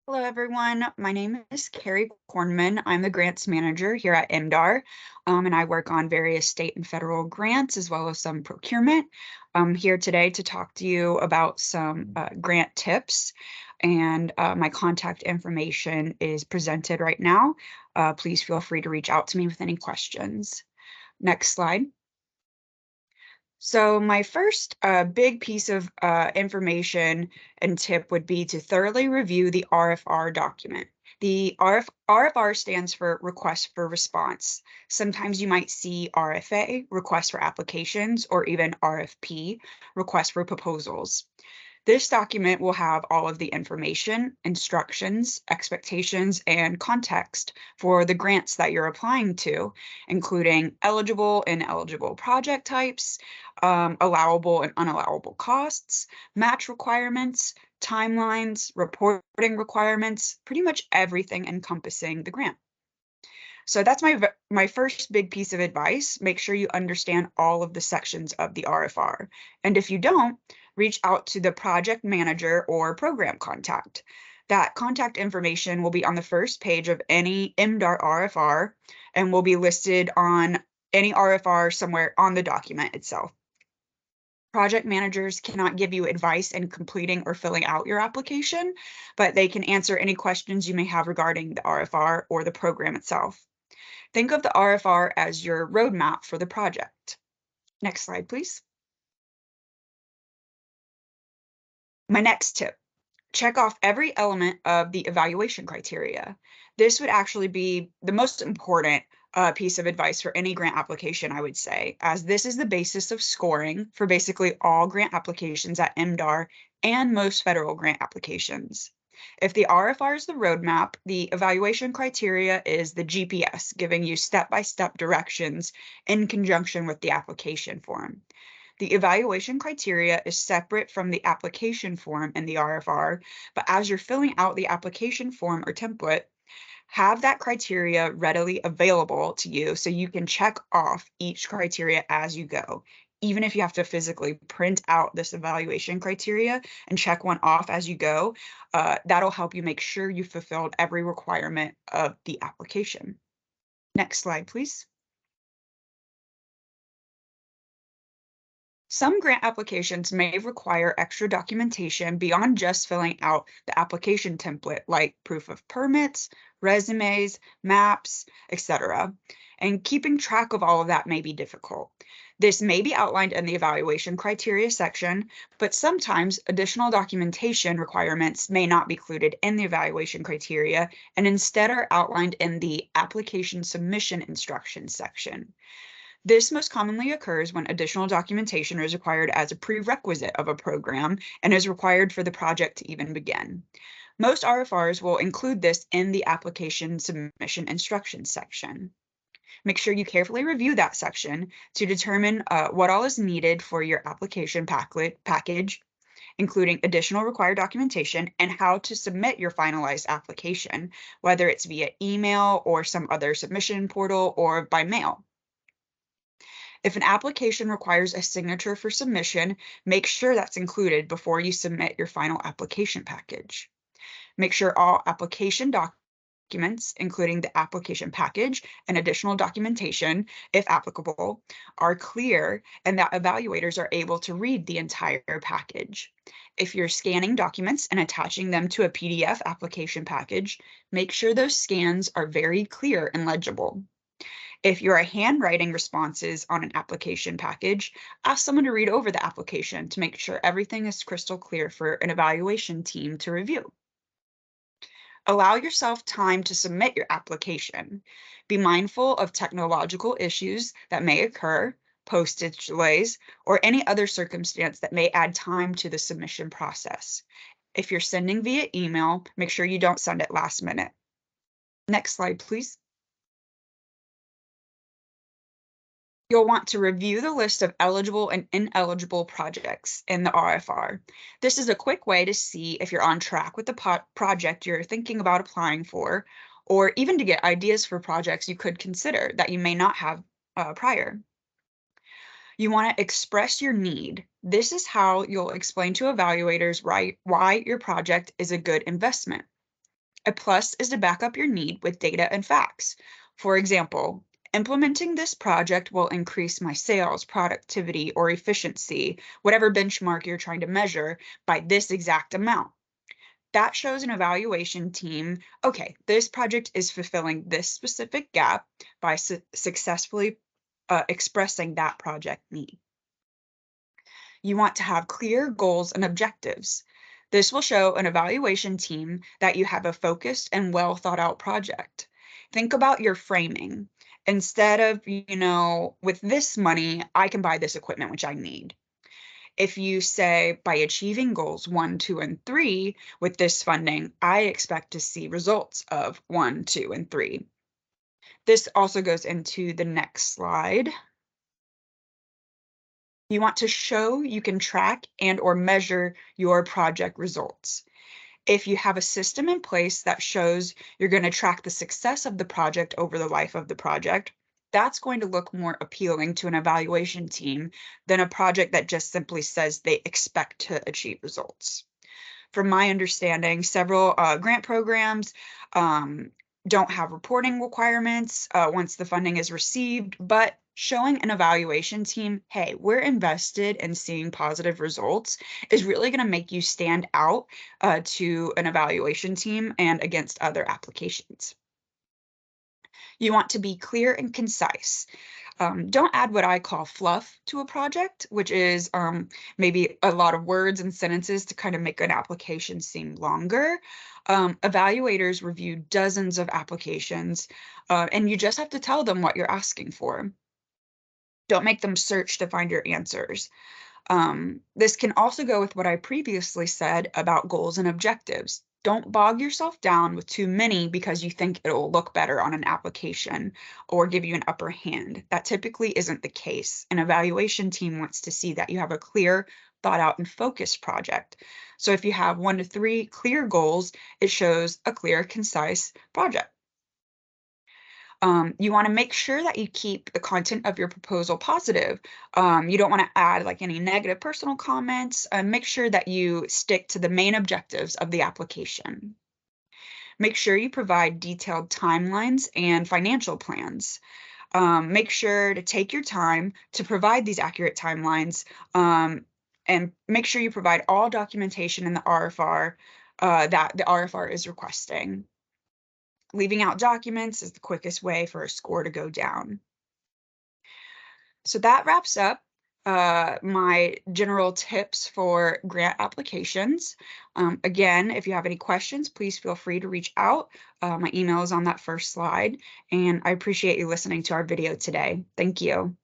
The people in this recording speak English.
Hello, everyone. My name is Keri Cornman. I'm the grants manager here at MDAR, and I work on various state and federal grants as well as some procurement. I'm here today to talk to you about some grant tips, and my contact information is presented right now. Please feel free to reach out to me with any questions. Next slide. So my first big piece of information and tip would be to thoroughly review the RFR document. The RFR stands for Request for Response. Sometimes you might see RFA, Request for Applications, or even RFP, Request for Proposals. This document will have all of the information, instructions, expectations, and context for the grants that you're applying to, including eligible and ineligible project types, allowable and unallowable costs, match requirements, timelines, reporting requirements, pretty much everything encompassing the grant. So that's my first big piece of advice. Make sure you understand all of the sections of the RFR. And if you don't, reach out to the project manager or program contact. That contact information will be on the first page of any MDAR RFR and will be listed on any RFR somewhere on the document itself. Project managers cannot give you advice in completing or filling out your application, but they can answer any questions you may have regarding the RFR or the program itself. Think of the RFR as your roadmap for the project. Next slide, please. My next tip, check off every element of the evaluation criteria. This would actually be the most important piece of advice for any grant application, I would say, as this is the basis of scoring for basically all grant applications at MDAR and most federal grant applications. If the RFR is the roadmap, the evaluation criteria is the GPS, giving you step-by-step directions in conjunction with the application form. The evaluation criteria is separate from the application form in the RFR, but as you're filling out the application form or template, have that criteria readily available to you so you can check off each criteria as you go. Even if you have to physically print out this evaluation criteria and check one off as you go, that'll help you make sure you fulfilled every requirement of the application. Next slide, please. Some grant applications may require extra documentation beyond just filling out the application template, like proof of permits, resumes, maps, etc. And keeping track of all of that may be difficult. This may be outlined in the evaluation criteria section, but sometimes additional documentation requirements may not be included in the evaluation criteria and instead are outlined in the application submission instructions section. This most commonly occurs when additional documentation is required as a prerequisite of a program and is required for the project to even begin. Most RFRs will include this in the application submission instructions section. Make sure you carefully review that section to determine what all is needed for your application package, including additional required documentation and how to submit your finalized application, whether it's via email or some other submission portal or by mail. If an application requires a signature for submission, make sure that's included before you submit your final application package. Make sure all application documents, including the application package and additional documentation, if applicable, are clear and that evaluators are able to read the entire package. If you're scanning documents and attaching them to a PDF application package, make sure those scans are very clear and legible. If you're handwriting responses on an application package, ask someone to read over the application to make sure everything is crystal clear for an evaluation team to review. Allow yourself time to submit your application. Be mindful of technological issues that may occur, postage delays, or any other circumstance that may add time to the submission process. If you're sending via email, make sure you don't send it last minute. Next slide, please. You'll want to review the list of eligible and ineligible projects in the RFR. This is a quick way to see if you're on track with the project you're thinking about applying for, or even to get ideas for projects you could consider that you may not have prior. You want to express your need. This is how you'll explain to evaluators why your project is a good investment. A plus is to back up your need with data and facts. For example, implementing this project will increase my sales, productivity, or efficiency, whatever benchmark you're trying to measure, by this exact amount. That shows an evaluation team, okay, this project is fulfilling this specific gap by successfully expressing that project need. You want to have clear goals and objectives. This will show an evaluation team that you have a focused and well thought out project. Think about your framing. Instead of, with this money, I can buy this equipment, which I need. If you say, by achieving goals 1, 2, and 3 with this funding, I expect to see results of 1, 2, and 3. This also goes into the next slide. You want to show you can track and or measure your project results. If you have a system in place that shows you're going to track the success of the project over the life of the project, that's going to look more appealing to an evaluation team than a project that just simply says they expect to achieve results. From my understanding, several grant programs don't have reporting requirements once the funding is received, but showing an evaluation team, hey, we're invested in seeing positive results, is really going to make you stand out to an evaluation team and against other applications. You want to be clear and concise. Don't add what I call fluff to a project, which is maybe a lot of words and sentences to kind of make an application seem longer. Evaluators review dozens of applications, and you just have to tell them what you're asking for. Don't make them search to find your answers. This can also go with what I previously said about goals and objectives. Don't bog yourself down with too many because you think it'll look better on an application or give you an upper hand. That typically isn't the case. An evaluation team wants to see that you have a clear, thought out, and focused project. So if you have 1 to 3 clear goals, it shows a clear, concise project. You want to make sure that you keep the content of your proposal positive. You don't want to add like any negative personal comments. Make sure that you stick to the main objectives of the application. Make sure you provide detailed timelines and financial plans. Make sure to take your time to provide these accurate timelines, and make sure you provide all documentation in the RFR that the RFR is requesting. Leaving out documents is the quickest way for a score to go down. So that wraps up my general tips for grant applications. Again, if you have any questions, please feel free to reach out. My email is on that first slide, and I appreciate you listening to our video today. Thank you.